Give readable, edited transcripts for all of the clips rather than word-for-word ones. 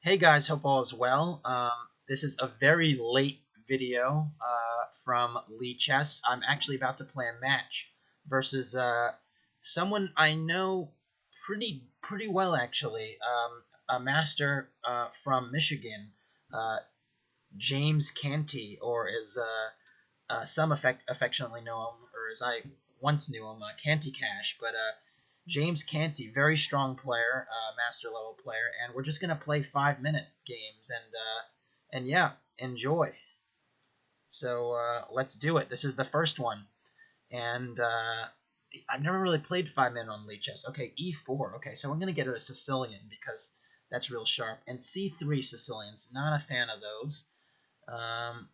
Hey guys, hope all is well. This is a very late video from Lee Chess. I'm actually about to play a match versus someone I know pretty well actually. A master from Michigan, uh, James Canty, or as some affectionately know him, or as I once knew him, Canty Cash. But James Canty, very strong player, master level player, and we're just gonna play 5-minute games and yeah, enjoy. So let's do it. This is the first one, and I've never really played 5-minute on Lee Chess. Okay, E4. Okay, so we're gonna get a Sicilian because that's real sharp, and C3 Sicilians. Not a fan of those. Um,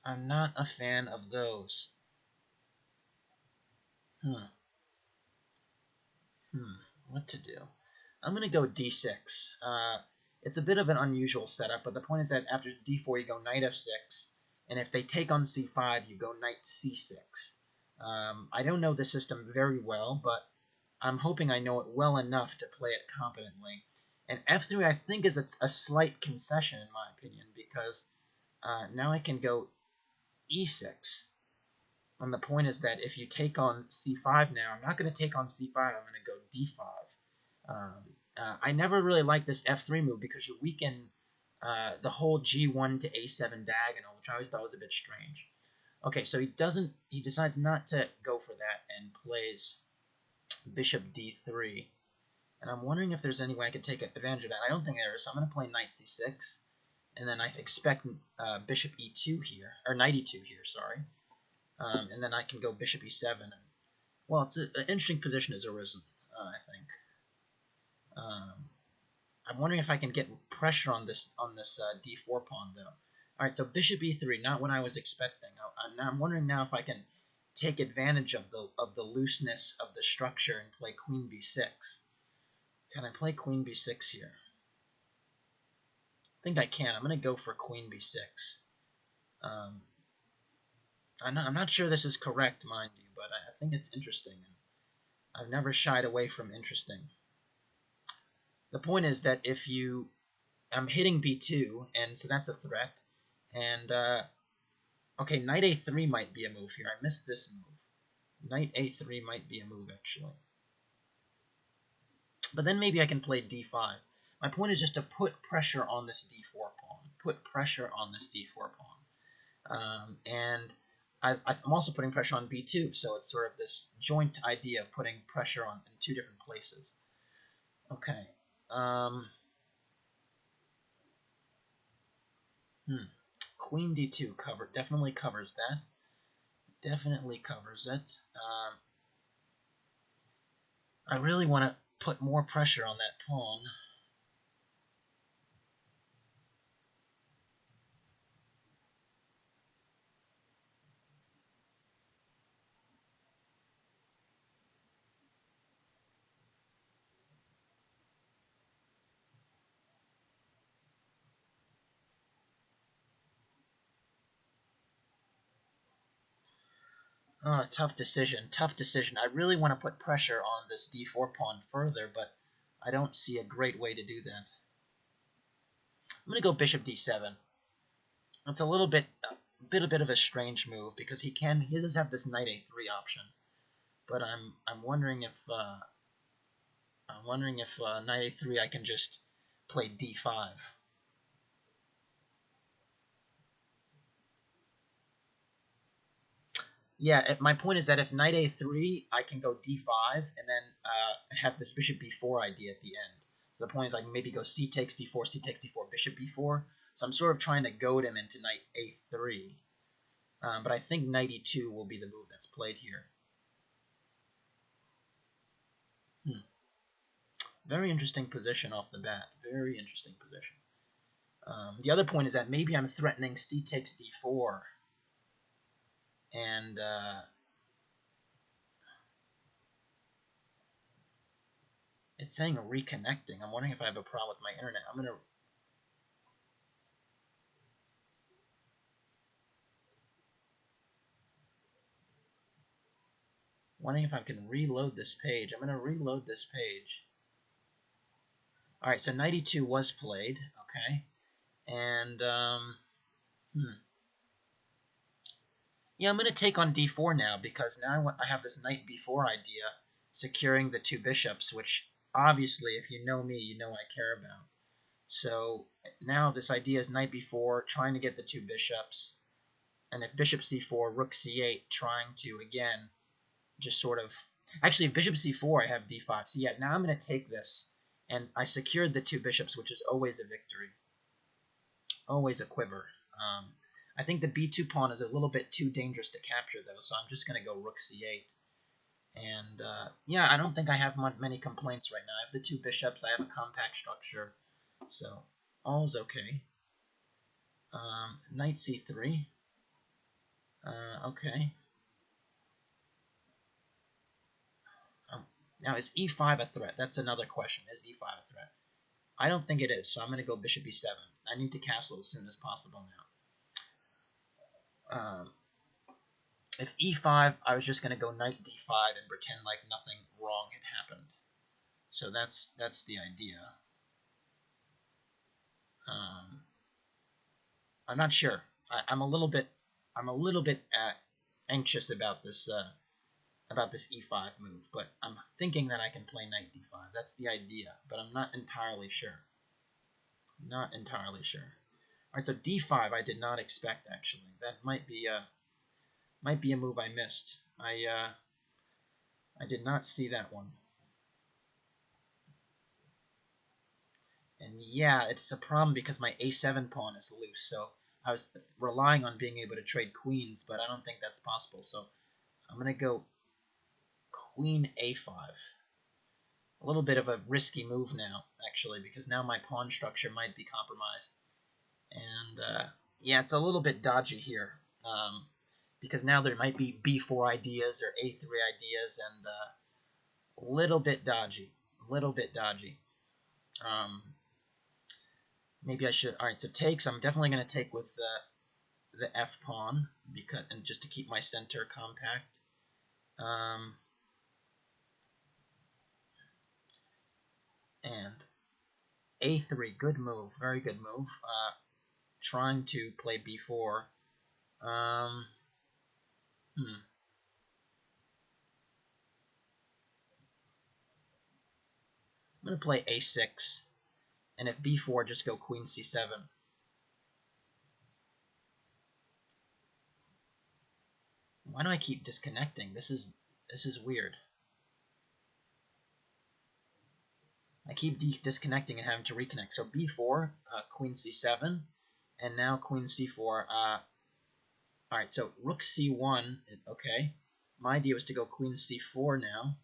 I'm not a fan of those. Hmm. What to do? I'm going to go d6. It's a bit of an unusual setup, but the point is that after d4 you go knight f6, and if they take on c5 you go knight c6. I don't know the system very well, but I'm hoping I know it well enough to play it competently. And f3 I think is a slight concession in my opinion, because now I can go e6. And the point is that if you take on c5 now, I'm not going to take on c5, I'm going to go d5. I never really liked this f3 move because you weaken the whole g1 to a7 diagonal, which I always thought was a bit strange. Okay, so he decides not to go for that and plays bishop d3. And I'm wondering if there's any way I could take advantage of that. I don't think there is, so I'm going to play knight c6. And then I expect bishop e2 here, or knight e2 here, sorry. And then I can go bishop e7. And, well, it's an interesting position has arisen, I think. I'm wondering if I can get pressure on this d4 pawn, though. All right, so bishop e3, not what I was expecting. I'm wondering now if I can take advantage of the looseness of the structure and play queen b6. Can I play queen b6 here? I think I can. I'm going to go for queen b6. I'm not sure this is correct, mind you, but I think it's interesting. I've never shied away from interesting. The point is that if I'm hitting b2, and so that's a threat. And okay, knight a3 might be a move here. I missed this move. Knight a3 might be a move actually. But then maybe I can play d5. My point is just to put pressure on this d4 pawn. Put pressure on this d4 pawn. And I'm also putting pressure on b2, so it's sort of this joint idea of putting pressure on in two different places. Okay. Queen d2 definitely covers that. Definitely covers it. I really want to put more pressure on that pawn. Oh, tough decision. Tough decision. I really want to put pressure on this d4 pawn further, but I don't see a great way to do that. I'm going to go bishop d7. It's a little bit a bit of a strange move because he does have this knight a3 option, but I'm wondering if knight a3 I can just play d5. Yeah, my point is that if knight a3, I can go d5 and then have this bishop b4 idea at the end. So the point is I can maybe go c takes d4, bishop b4. So I'm sort of trying to goad him into knight a3. But I think knight e2 will be the move that's played here. Very interesting position off the bat. Very interesting position. The other point is that maybe I'm threatening c takes d4. And it's saying reconnecting. I'm wondering if I have a problem with my internet. I'm going to... Wondering if I can reload this page. I'm going to reload this page. All right, so knight e2 was played. Okay, and yeah, I'm going to take on d4 now because now I have this knight b4 idea, securing the two bishops, which obviously, if you know me, you know I care about. So now this idea is knight b4, trying to get the two bishops, and if bishop c4, rook c8, trying to, again, just sort of... Actually, if bishop c4, I have d5. So yeah, now I'm going to take this, and I secured the two bishops, which is always a victory. Always a quiver. I think the b2 pawn is a little bit too dangerous to capture, though, so I'm just going to go rook c8. And, yeah, I don't think I have many complaints right now. I have the two bishops, I have a compact structure, so all's okay. Knight c3. Okay. Now, is e5 a threat? That's another question. Is e5 a threat? I don't think it is, so I'm going to go bishop e7. I need to castle as soon as possible now. If e5, I was just going to go knight d5 and pretend like nothing wrong had happened. So that's the idea. I'm not sure. I'm a little bit anxious about this e5 move, but I'm thinking that I can play knight d5. That's the idea, but I'm not entirely sure. Not entirely sure. All right, so d5 I did not expect, actually. That might be a move I missed. I did not see that one. And yeah, it's a problem because my a7 pawn is loose, so I was relying on being able to trade queens, but I don't think that's possible, so I'm going to go queen a5. A little bit of a risky move now, actually, because now my pawn structure might be compromised. And, yeah, it's a little bit dodgy here, because now there might be b4 ideas or a3 ideas, and a little bit dodgy. Maybe I should... Alright, so takes. I'm definitely going to take with the f pawn, and just to keep my center compact. And a3, good move, very good move. Trying to play b4. I'm going to play a6, and if b4, just go queen c7. Why do I keep disconnecting? This is weird. I keep disconnecting and having to reconnect. So b4, queen c7, and now queen c4. Alright, so rook c1, okay. My idea was to go queen c4 now.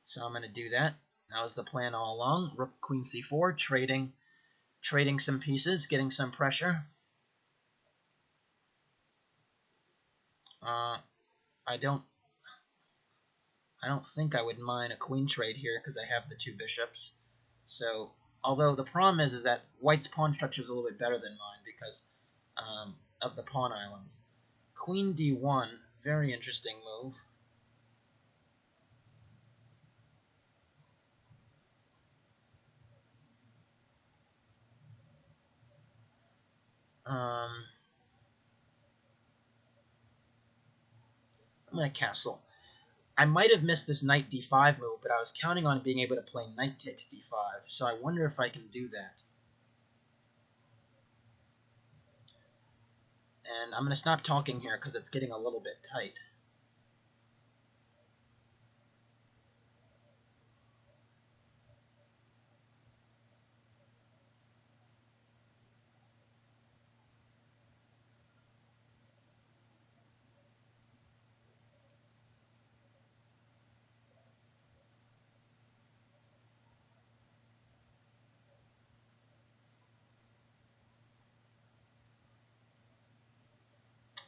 So I'm going to do that. That was the plan all along. Rook, queen c4, trading some pieces, getting some pressure. I don't think I would mind a queen trade here because I have the two bishops. So, although the problem is that white's pawn structure is a little bit better than mine because of the pawn islands. Queen d1, very interesting move. I'm going to castle. I might have missed this knight d5 move, but I was counting on being able to play knight takes d5, so I wonder if I can do that. And I'm going to stop talking here because it's getting a little bit tight.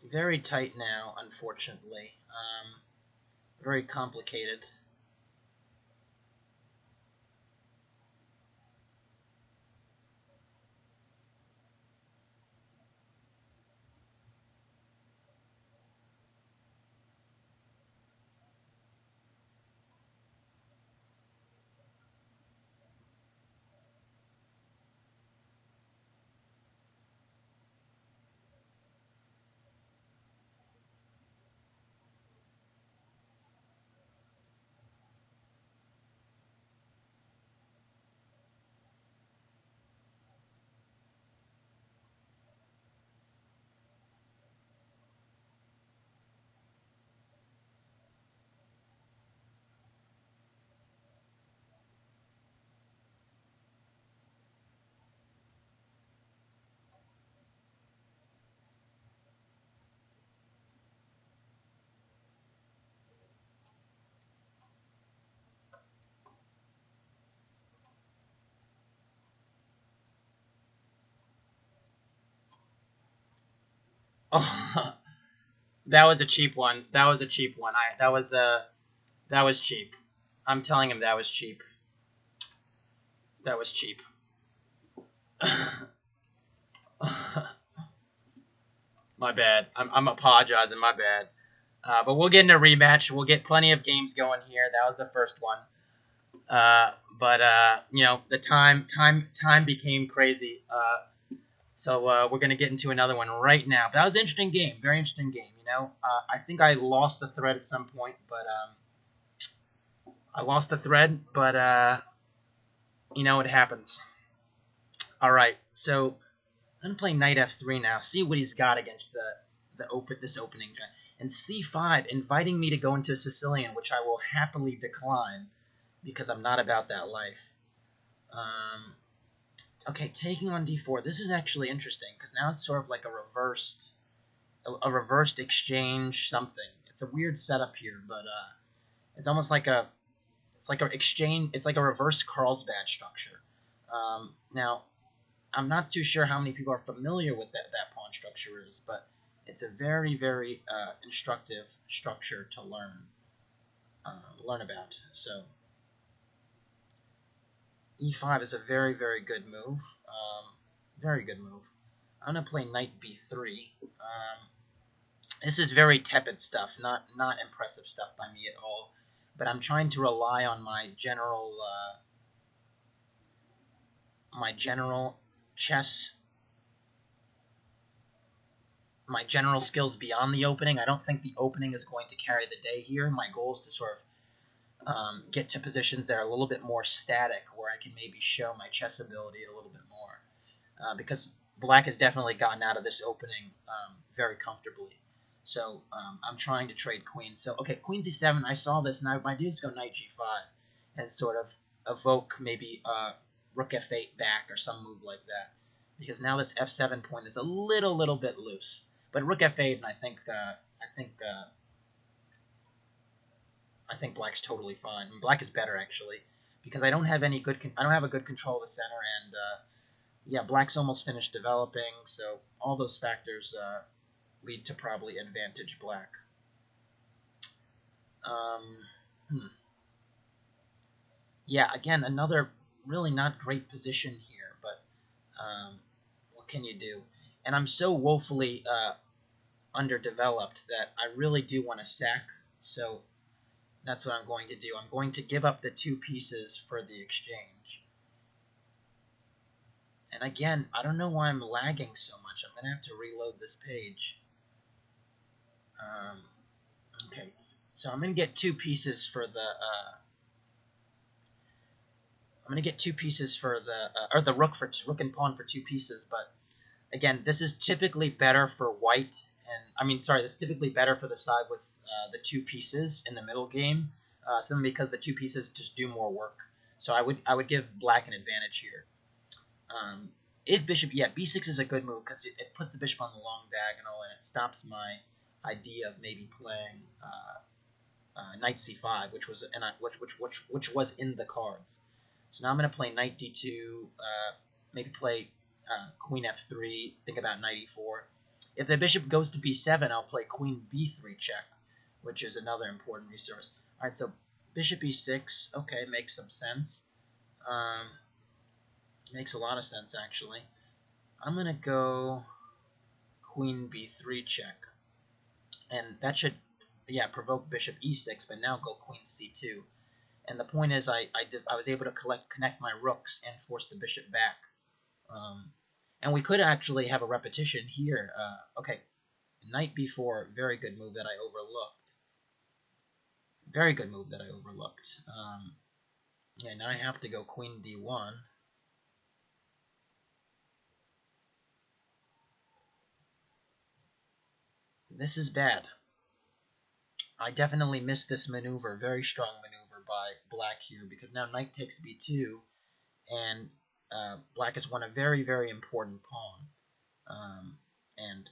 Very tight now, unfortunately. Very complicated. Oh, that was a cheap one. That was a cheap one. That was cheap. I'm telling him that was cheap. That was cheap. My bad. I'm apologizing. My bad. But we'll get in a rematch. We'll get plenty of games going here. That was the first one. But you know, the time became crazy. So we're gonna get into another one right now. But that was an interesting game. Very interesting game. You know, I think I lost the thread at some point, but you know, it happens. All right. So I'm gonna play knight f3 now. See what he's got against this opening. And c5, inviting me to go into Sicilian, which I will happily decline because I'm not about that life. Okay, taking on d4. This is actually interesting because now it's sort of like a reversed exchange something. It's a weird setup here, but it's almost like a exchange. It's like a reverse Carlsbad structure. Now, I'm not too sure how many people are familiar with that pawn structure is, but it's a very, very instructive structure to learn about. So e5 is a very, very good move. Very good move. I'm gonna play knight b3. This is very tepid stuff, not impressive stuff by me at all. But I'm trying to rely on my general chess. My general skills beyond the opening. I don't think the opening is going to carry the day here. My goal is to sort of get to positions that are a little bit more static, where I can maybe show my chess ability a little bit more. Because black has definitely gotten out of this opening very comfortably. So I'm trying to trade queens. So, okay, queen c7, I saw this, and my idea is to go knight g5 and sort of evoke maybe rook f8 back or some move like that. Because now this f7 point is a little bit loose. But rook f8, and I think black's totally fine. Black is better actually, because I don't have a good control of the center, and yeah, black's almost finished developing. So all those factors lead to probably advantage black. Yeah, again, another really not great position here, but what can you do? And I'm so woefully underdeveloped that I really do want to sack, so that's what I'm going to do. I'm going to give up the 2 pieces for the exchange. And again, I don't know why I'm lagging so much. I'm going to have to reload this page. Okay, so I'm going to get 2 pieces for the or the rook and pawn for 2 pieces, but again, this is typically better for white, and this is typically better for the side with the 2 pieces in the middle game, simply because the 2 pieces just do more work. So I would give black an advantage here. If bishop, yeah, b6 is a good move because it puts the bishop on the long diagonal, and it stops my idea of maybe playing knight c5, which was in the cards. So now I'm going to play knight d2, maybe play queen f3, think about knight e4. If the bishop goes to b7, I'll play queen b3 check, which is another important resource. All right, so bishop e6, okay, makes some sense. Makes a lot of sense, actually. I'm going to go queen b3 check. And that should, yeah, provoke bishop e6, but now go queen c2. And the point is I was able to connect my rooks and force the bishop back. And we could actually have a repetition here. Okay, knight b4, very good move that I overlooked. Very good move that I overlooked. Yeah, now I have to go queen d1. This is bad. I definitely missed this maneuver, very strong maneuver by black here, because now knight takes b2, and black has won a very, very important pawn. And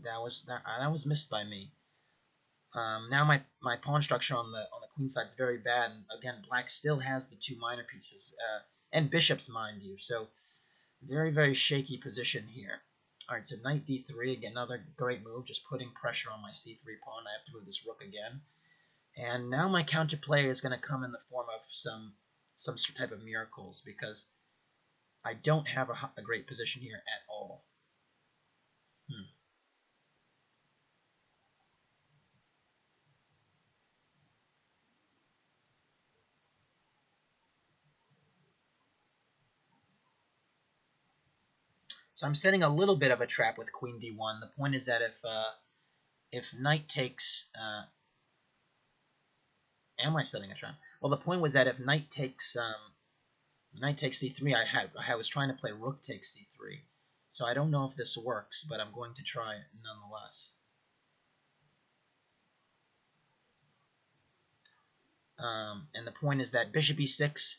that was missed by me. Now my pawn structure on the queen side is very bad, and again, black still has the 2 minor pieces, and bishops, mind you, so very, very shaky position here. Alright, so knight d3, again, another great move, just putting pressure on my c3 pawn. I have to move this rook again. And now my counterplay is going to come in the form of some type of miracles, because I don't have a great position here at all. So I'm setting a little bit of a trap with queen d1. The point is that if knight takes... am I setting a trap? Well, the point was that if knight takes c3, I was trying to play rook takes c3. So I don't know if this works, but I'm going to try it nonetheless. And the point is that bishop e6,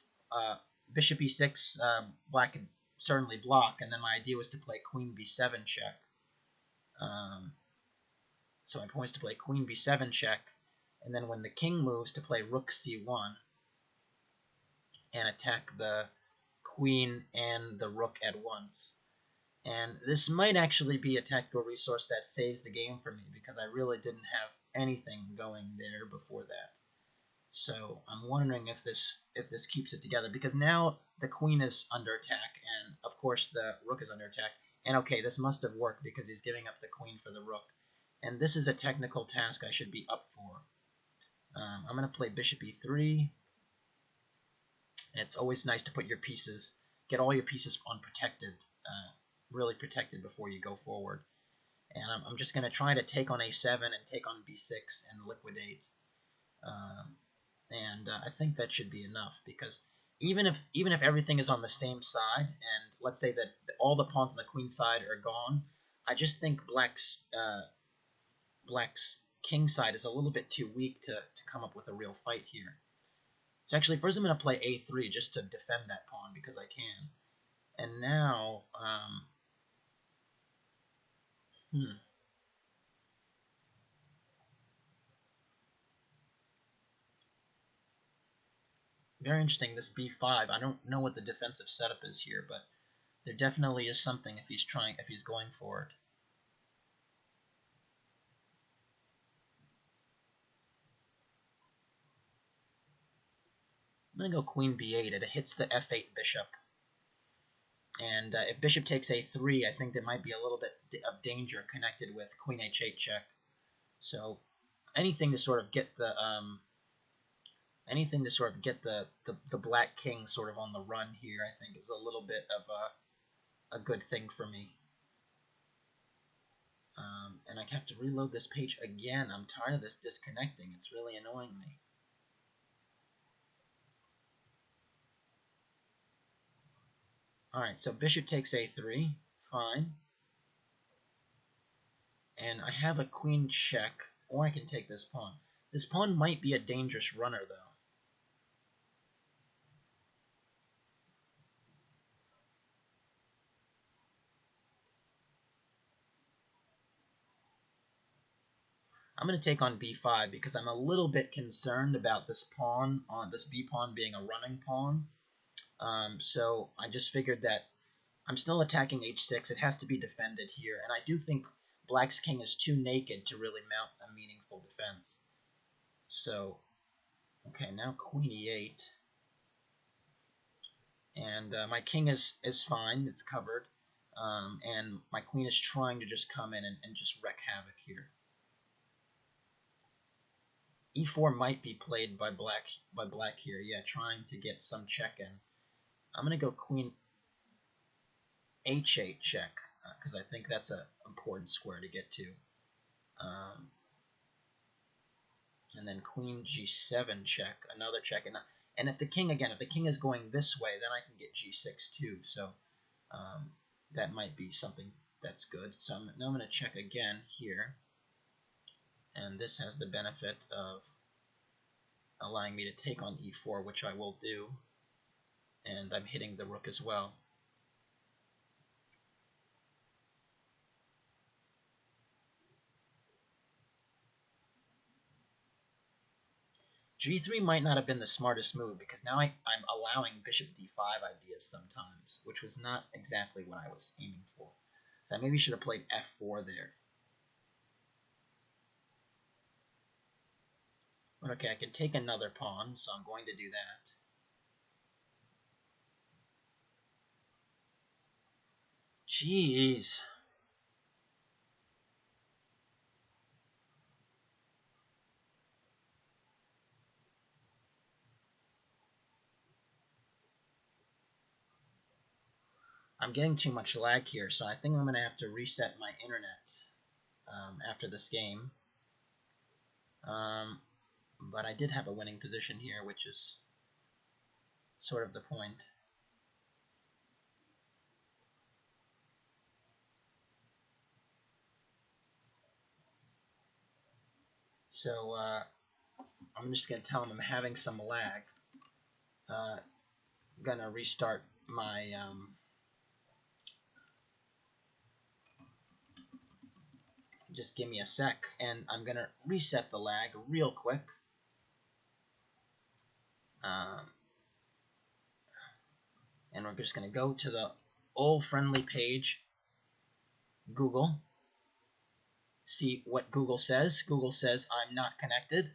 black can certainly block, and then my idea was to play queen b7 check. So my point is to play queen b7 check, and then when the king moves, to play rook c1 and attack the queen and the rook at once. And this might actually be a tactical resource that saves the game for me, because I really didn't have anything going there before that. So I'm wondering if this keeps it together, because now the queen is under attack, and of course the rook is under attack. And okay, this must have worked because he's giving up the queen for the rook. And this is a technical task I should be up for. I'm going to play bishop e3. It's always nice to put your pieces, get all your pieces unprotected, really protected before you go forward. And I'm just going to try to take on a7 and take on b6 and liquidate. I think that should be enough, because even if everything is on the same side, and let's say that all the pawns on the queen side are gone, I just think black's king side is a little bit too weak to come up with a real fight here. So actually, first I'm going to play a3 just to defend that pawn, because I can. And now, very interesting, this b5. I don't know what the defensive setup is here, but there definitely is something if he's going for it. I'm going to go queen b8. It hits the f8 bishop. And if bishop takes a3, I think there might be a little bit of danger connected with queen h8 check. So anything to sort of get the the black king sort of on the run here, I think is a little bit of a good thing for me. And I have to reload this page again. I'm tired of this disconnecting. It's really annoying me. Alright, so bishop takes a3. Fine. And I have a queen check, or I can take this pawn. This pawn might be a dangerous runner, though. I'm going to take on b5 because I'm a little bit concerned about this pawn, this b pawn being a running pawn. So I just figured that I'm still attacking h6. It has to be defended here, and I do think black's king is too naked to really mount a meaningful defense. So, okay, now queen e8. And my king is fine, it's covered. And my queen is trying to just come in and just wreak havoc here. e4 might be played by black here, yeah, trying to get some check in. I'm going to go queen h8 check, because I think that's an important square to get to. And then queen g7 check, another check. And if the king is going this way, then I can get g6 too. So that might be something that's good. So now I'm going to check again here. And this has the benefit of allowing me to take on e4, which I will do. And I'm hitting the rook as well. g3 might not have been the smartest move, because now I'm allowing bishop d5 ideas sometimes, which was not exactly what I was aiming for. So I maybe should have played f4 there. But okay, I can take another pawn, so I'm going to do that. Jeez. I'm getting too much lag here, so I think I'm going to have to reset my internet after this game. But I did have a winning position here, which is sort of the point. So I'm just going to tell him I'm having some lag. Gonna restart my just give me a sec, and I'm gonna reset the lag real quick. And we're just gonna go to the old friendly page, Google, see what Google says. Google says I'm not connected.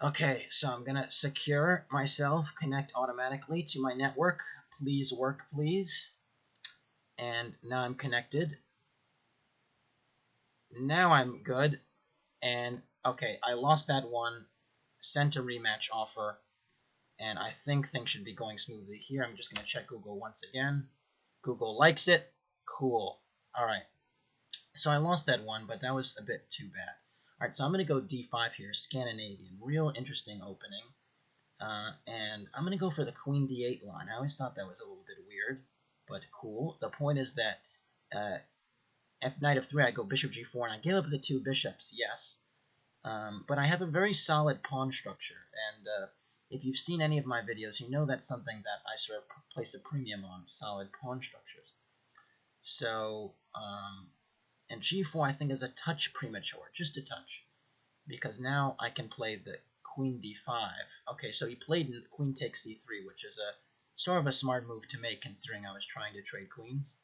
Okay, so I'm gonna secure myself, connect automatically to my network. Please work, please. And now I'm connected. Now I'm good. And okay, I lost that one, sent a rematch offer, and I think things should be going smoothly here. I'm just gonna check Google once again. Google likes it. Cool. Alright. So I lost that one, but that was a bit too bad. Alright, so I'm going to go d5 here, Scandinavian. Real interesting opening. And I'm going to go for the queen d8 line. I always thought that was a little bit weird, but cool. The point is that knight f3, I go bishop g4, and I give up the two bishops, yes. But I have a very solid pawn structure, and if you've seen any of my videos, you know that's something that I sort of place a premium on, solid pawn structures. So, and g4 I think is a touch premature, just a touch, because now I can play the queen d5. Okay, so he played queen takes c3, which is a sort of a smart move to make considering I was trying to trade queens.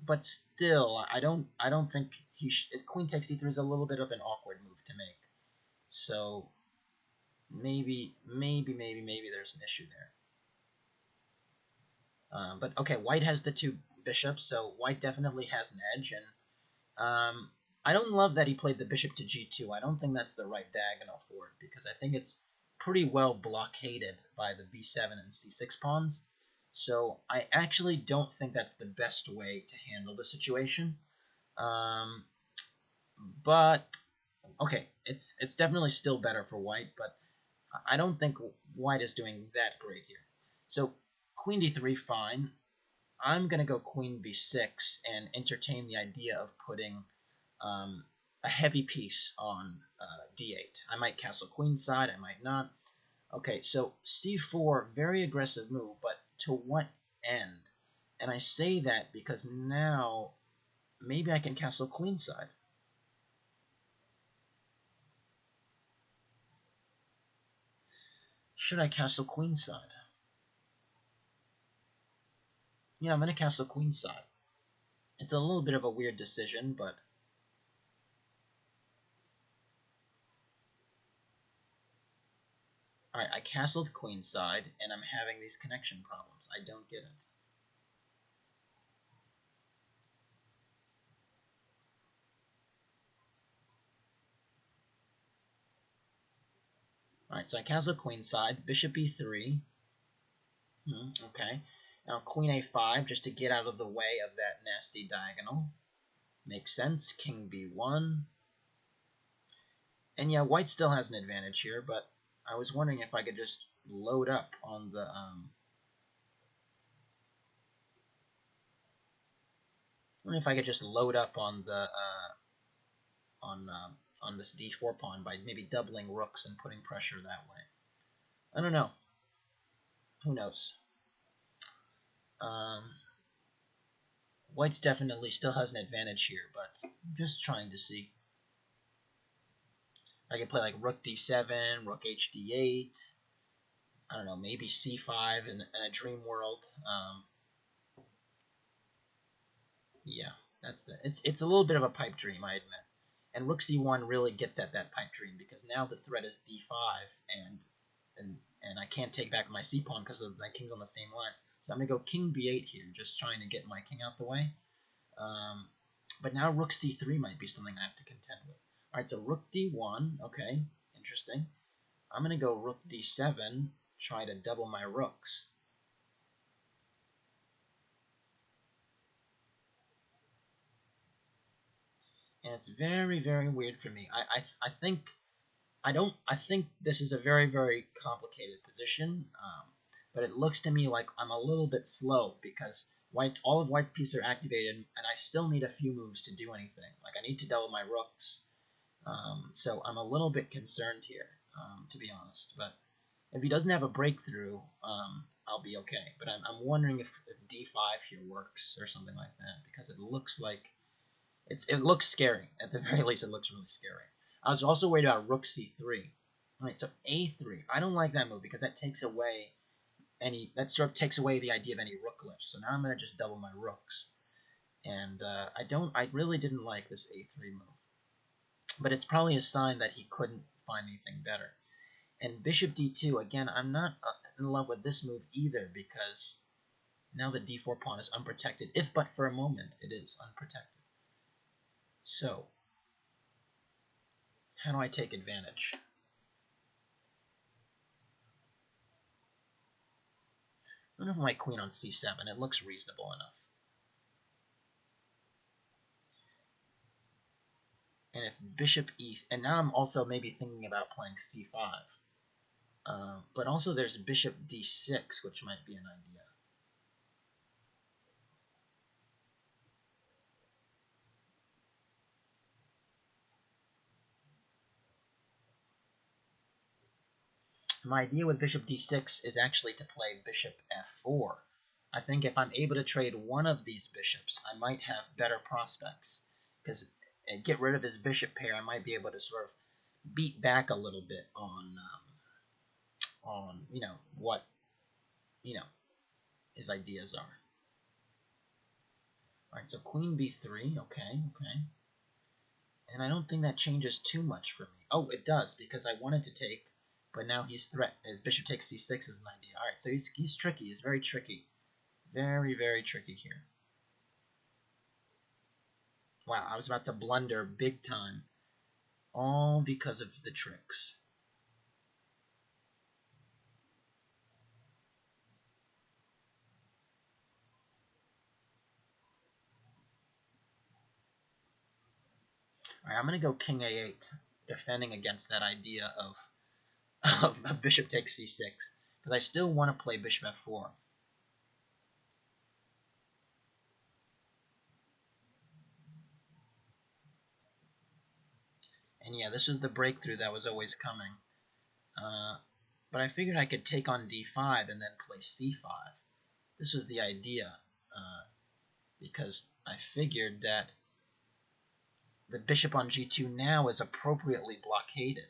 But still, I don't think queen takes c3 is a little bit of an awkward move to make. So maybe there's an issue there. But okay, white has the two bishops, so white definitely has an edge, and I don't love that he played the bishop to g2. I don't think that's the right diagonal for it, because I think it's pretty well blockaded by the b7 and c6 pawns. So I actually don't think that's the best way to handle the situation. But okay, it's definitely still better for white, but I don't think white is doing that great here. So queen d3, fine. I'm going to go queen b6 and entertain the idea of putting a heavy piece on d8. I might castle queenside, I might not. Okay, so c4, very aggressive move, but to what end? And I say that because now maybe I can castle queenside. Should I castle queenside? Yeah, I'm going to castle queenside. It's a little bit of a weird decision, but alright, I castled queenside, and I'm having these connection problems. I don't get it. Alright, so I castled queenside, bishop e3. Okay. Now queen a5, just to get out of the way of that nasty diagonal. Makes sense. King b1. And yeah, white still has an advantage here, but I was wondering if I could just load up on the on this d4 pawn by maybe doubling rooks and putting pressure that way. I don't know. Who knows? White's definitely still has an advantage here, but I'm just trying to see. I can play like rook d7, rook hd8. I don't know, maybe c5 in a dream world. Yeah, it's a little bit of a pipe dream, I admit. And rook c1 really gets at that pipe dream because now the threat is d5 and I can't take back my c pawn because my king's on the same line. So I'm gonna go king b8 here, just trying to get my king out the way. But now rook c3 might be something I have to contend with. All right, so rook d1, okay, interesting. I'm gonna go rook d7, try to double my rooks. And it's very, very weird for me. I think this is a very, very complicated position, but it looks to me like I'm a little bit slow because all of white's pieces are activated, and I still need a few moves to do anything. Like I need to double my rooks, so I'm a little bit concerned here, to be honest. But if he doesn't have a breakthrough, I'll be okay. But I'm wondering if d5 here works or something like that because it looks like it looks scary. At the very least, it looks really scary. I was also worried about rook c3. All right, so a3. I don't like that move because that takes away sort of takes away the idea of any rook lifts. So now I'm gonna just double my rooks, and I really didn't like this a3 move, but it's probably a sign that he couldn't find anything better. And bishop d2 again. I'm not in love with this move either because now the d4 pawn is unprotected. If but for a moment, it is unprotected. So, how do I take advantage? I'm going to put my queen on c7. It looks reasonable enough. And if bishop e... And now I'm also maybe thinking about playing c5. But also there's bishop d6, which might be an idea. My idea with bishop d6 is actually to play bishop f4. I think if I'm able to trade one of these bishops, I might have better prospects. Because get rid of his bishop pair, I might be able to sort of beat back a little bit on what his ideas are. All right, so queen b3, okay. And I don't think that changes too much for me. Oh, it does, because I wanted to take, but now he's bishop takes c6 is an idea. All right, so he's tricky. He's very tricky. Very, very tricky here. Wow, I was about to blunder big time, all because of the tricks. All right, I'm going to go king a8, defending against that idea of bishop takes c6, because I still want to play bishop f4. And yeah, this was the breakthrough that was always coming. But I figured I could take on d5 and then play c5. This was the idea, because I figured that the bishop on g2 now is appropriately blockaded.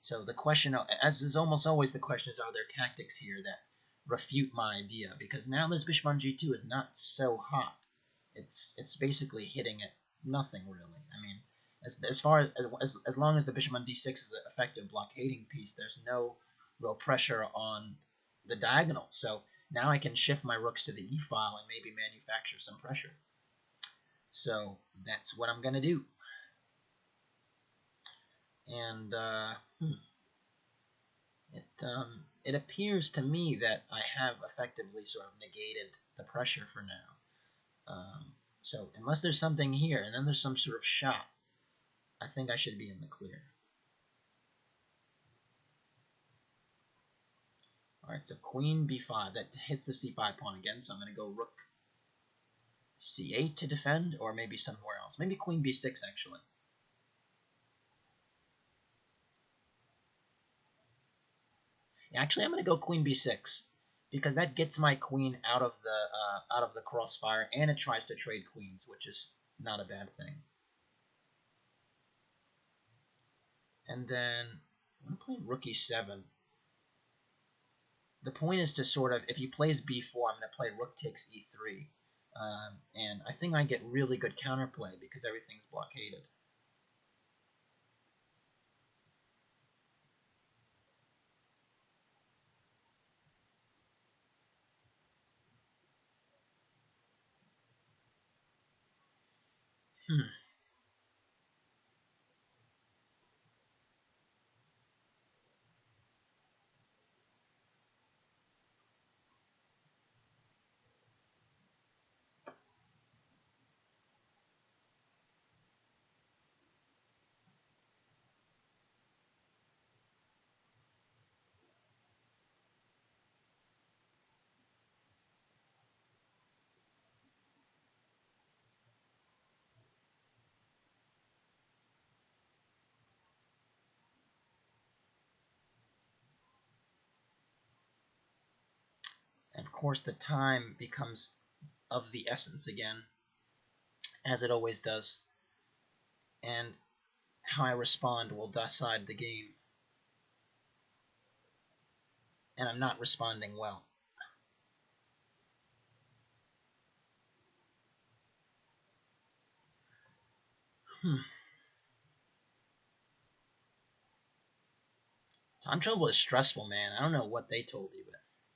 So the question, as is almost always the question, is are there tactics here that refute my idea? Because now this bishop on g2 is not so hot. It's basically hitting at nothing really. I mean, as long as the bishop on d6 is an effective blockading piece, there's no real pressure on the diagonal. So now I can shift my rooks to the e file and maybe manufacture some pressure. So that's what I'm gonna do. And it appears to me that I have effectively sort of negated the pressure for now. So unless there's something here, and then there's some sort of shot, I think I should be in the clear. Alright, so queen b5, that hits the c5 pawn again, so I'm going to go rook c8 to defend, or maybe somewhere else. Maybe queen b6, actually. Actually, I'm going to go queen b6, because that gets my queen out of the crossfire, and it tries to trade queens, which is not a bad thing. And then I'm going to play rook e7. The point is to sort of, if he plays b4, I'm going to play rook takes e3. And I think I get really good counterplay because everything's blockaded. And of course, the time becomes of the essence again, as it always does. And how I respond will decide the game. And I'm not responding well. Time trouble is stressful, man. I don't know what they told you, but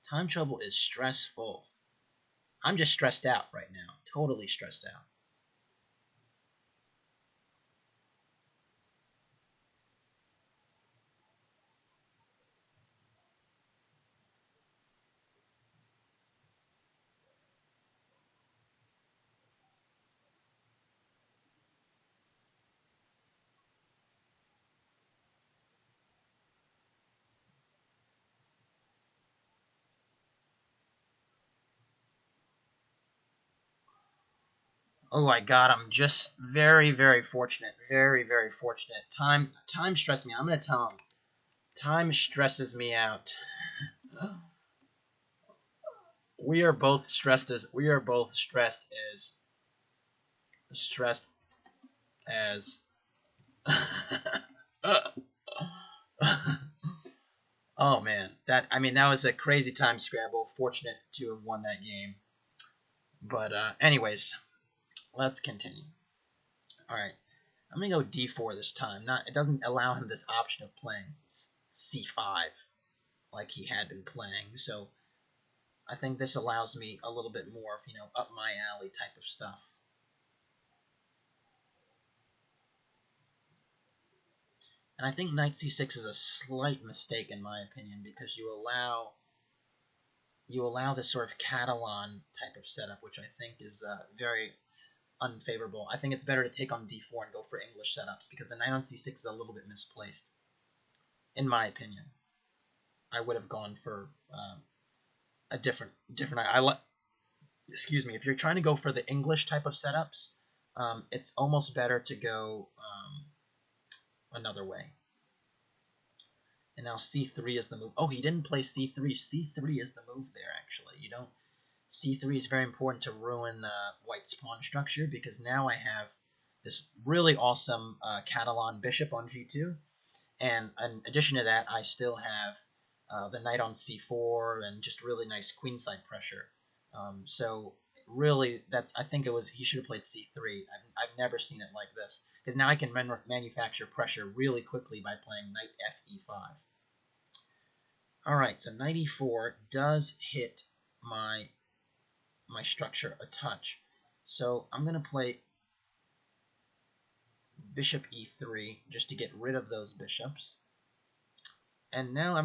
time trouble is stressful. I'm just stressed out right now. Totally stressed out. Oh my god, I'm just very, very fortunate. Very, very fortunate. Time stressed me. I'm gonna tell him. Time stresses me out. We are both stressed as stressed as oh man, that was a crazy time scramble. Fortunate to have won that game. But anyways, let's continue. All right, I'm gonna go d4 this time. It doesn't allow him this option of playing c5 like he had been playing. So I think this allows me a little bit more of up my alley type of stuff. And I think knight c6 is a slight mistake in my opinion because you allow this sort of Catalan type of setup, which I think is very unfavorable. I think it's better to take on d4 and go for English setups because the knight on c6 is a little bit misplaced, in my opinion. I would have gone for a different. Excuse me. If you're trying to go for the English type of setups, it's almost better to go another way. And now c3 is the move. Oh, he didn't play c3. c3 is the move there, actually. You don't. c3 is very important to ruin white's pawn structure because now I have this really awesome Catalan bishop on g2. And in addition to that, I still have the knight on c4 and just really nice queenside pressure. So really, I think he should have played c3. I've never seen it like this because now I can manufacture pressure really quickly by playing knight fe5. All right, so knight e4 does hit my structure a touch. So I'm going to play bishop e3 just to get rid of those bishops. And now now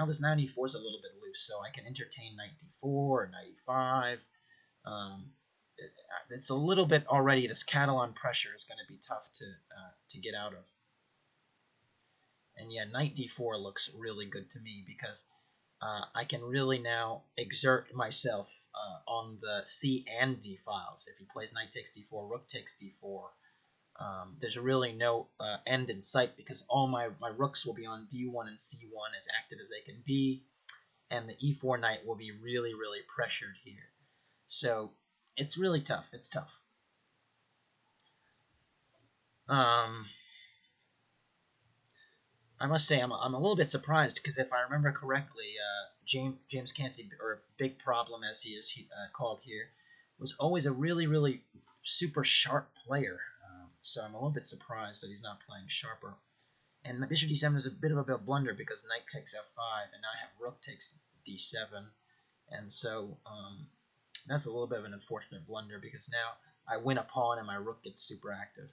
this knight e4 is a little bit loose, so I can entertain knight d4 or knight e5. It's a little bit already, this Catalan pressure is going to be tough to get out of. And yeah, knight d4 looks really good to me because I can really now exert myself on the c and d files. If he plays knight takes d4, rook takes d4, there's really no end in sight because all my rooks will be on d1 and c1 as active as they can be, and the e4 knight will be really, really pressured here. So it's really tough. It's tough. I must say I'm a little bit surprised because if I remember correctly, James Canty, or Big Problem as he is called here, was always a really super sharp player. So I'm a little bit surprised that he's not playing sharper. And bishop d7 is a bit of a blunder because knight takes f5, and now I have rook takes d7, and so that's a little bit of an unfortunate blunder because now I win a pawn and my rook gets super active.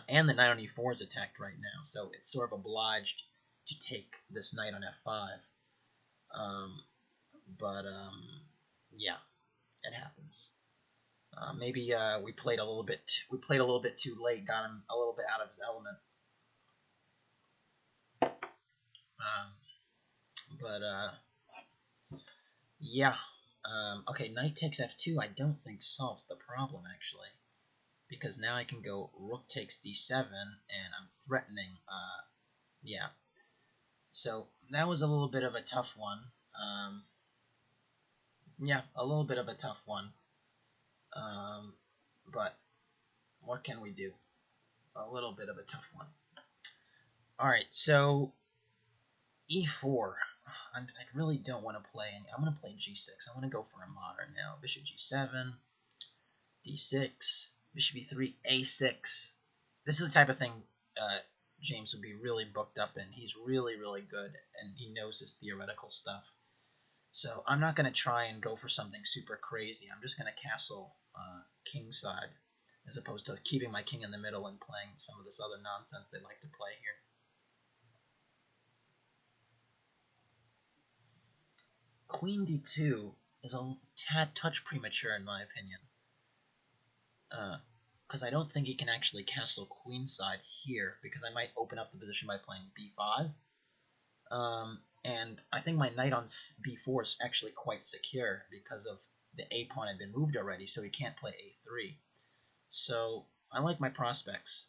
And the knight on e4 is attacked right now, so it's sort of obliged to take this knight on f5. Yeah, it happens. Maybe we played a little bit too late, got him a little bit out of his element. Yeah. Okay, knight takes f2 I don't think solves the problem, actually, because now I can go rook takes d7, and I'm threatening, yeah. So that was a little bit of a tough one. Yeah, a little bit of a tough one. But what can we do? A little bit of a tough one. Alright, so e4. I really don't want to play any. I'm going to play g6. I want to go for a modern now. Bishop g7, d6, bishop e3, a6. This is the type of thing James would be really booked up in. He's really good, and he knows his theoretical stuff. So I'm not going to try and go for something super crazy. I'm just going to castle kingside, as opposed to keeping my king in the middle and playing some of this other nonsense they like to play here. Queen d2 is a tad touch premature in my opinion, because I don't think he can actually castle queenside here, because I might open up the position by playing b5, and I think my knight on b4 is actually quite secure because of the a pawn had been moved already, so he can't play a3. So I like my prospects.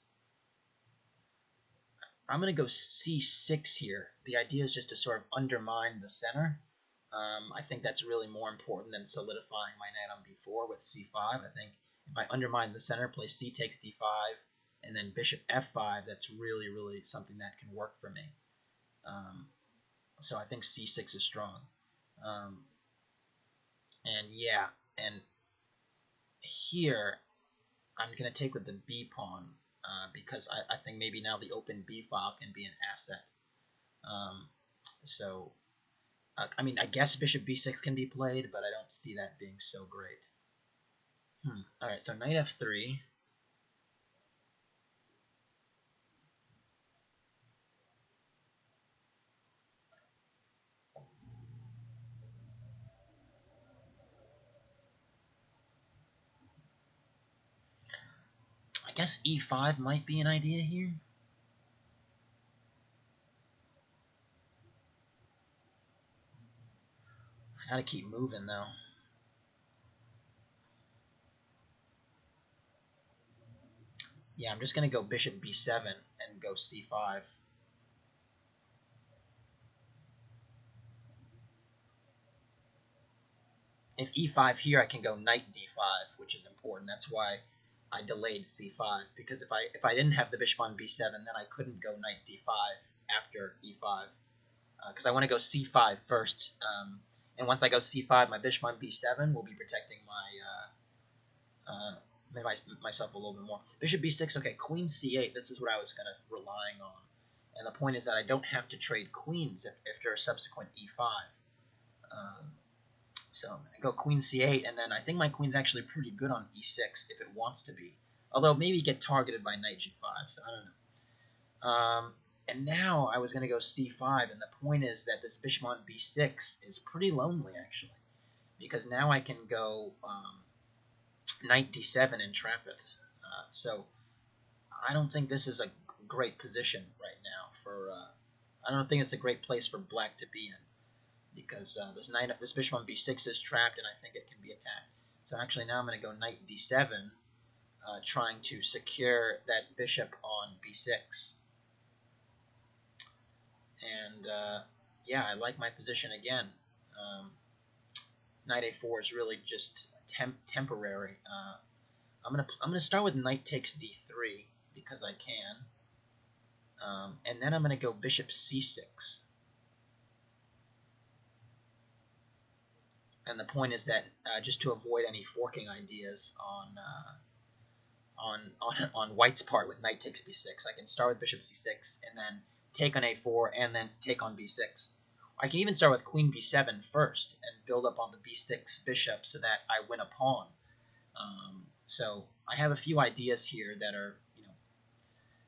I'm going to go c6 here. The idea is just to sort of undermine the center. I think that's really more important than solidifying my knight on b4 with c5. I think if I undermine the center, play c takes d5, and then bishop f5, that's really something that can work for me. So I think c6 is strong. And yeah, and here I'm going to take with the b pawn, because I think maybe now the open b file can be an asset. I mean, I guess bishop b6 can be played, but I don't see that being so great. Alright, so knight f3. I guess e5 might be an idea here. I gotta keep moving, though. Yeah, I'm just going to go bishop b7 and go c5. If e5 here, I can go knight d5, which is important. That's why I delayed c5, because if I didn't have the bishop on b7, then I couldn't go knight d5 after e5, because I want to go c5 first. And once I go c5, my bishop on b7 will be protecting myself a little bit more. Bishop b6, okay, queen c8, this is what I was kind of relying on. And the point is that I don't have to trade queens if there are subsequent e5. So I go queen c8, and then I think my queen's actually pretty good on e6 if it wants to be. Although maybe get targeted by knight g5, so I don't know. And now I was going to go c5, and the point is that this bishop on b6 is pretty lonely, actually. Because now I can go knight d7 and trap it. So I don't think this is a great position right now for... I don't think it's a great place for black to be in, because this bishop on b6 is trapped, and I think it can be attacked. So actually now I'm going to go knight d7, trying to secure that bishop on b6. And yeah, I like my position again. Knight a4 is really just temporary. I'm gonna start with knight takes d3 because I can. And then I'm going to go bishop c6. And the point is that just to avoid any forking ideas on White's part with knight takes b6, I can start with bishop c6 and then take on a4 and then take on b6. I can even start with queen b7 first and build up on the b6 bishop so that I win a pawn. So I have a few ideas here that are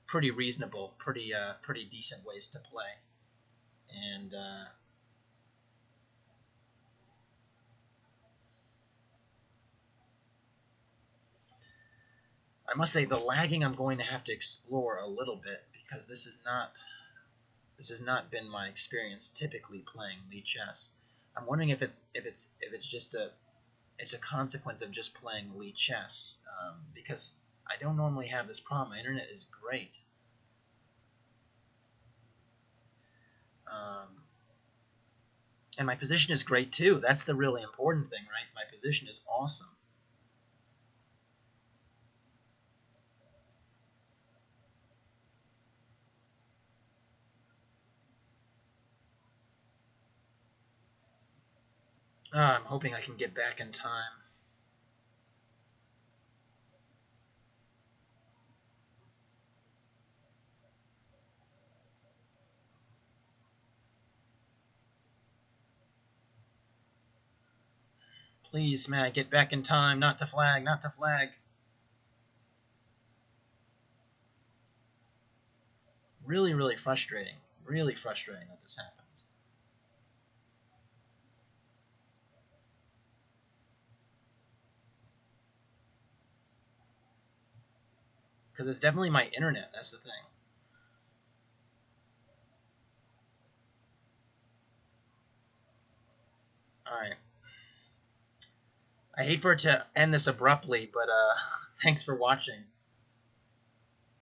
pretty reasonable, pretty decent ways to play. And I must say the lagging I'm going to have to explore a little bit, because this has not been my experience typically playing lead chess. I'm wondering if it's just a consequence of just playing lead chess, because I don't normally have this problem. My internet is great. And my position is great too. That's the really important thing, right? My position is awesome. I'm hoping I can get back in time. Please, man, get back in time. Not to flag, not to flag. Really, really frustrating. Really frustrating that this happened. Because it's definitely my internet, that's the thing. Alright. I hate for it to end this abruptly, but thanks for watching.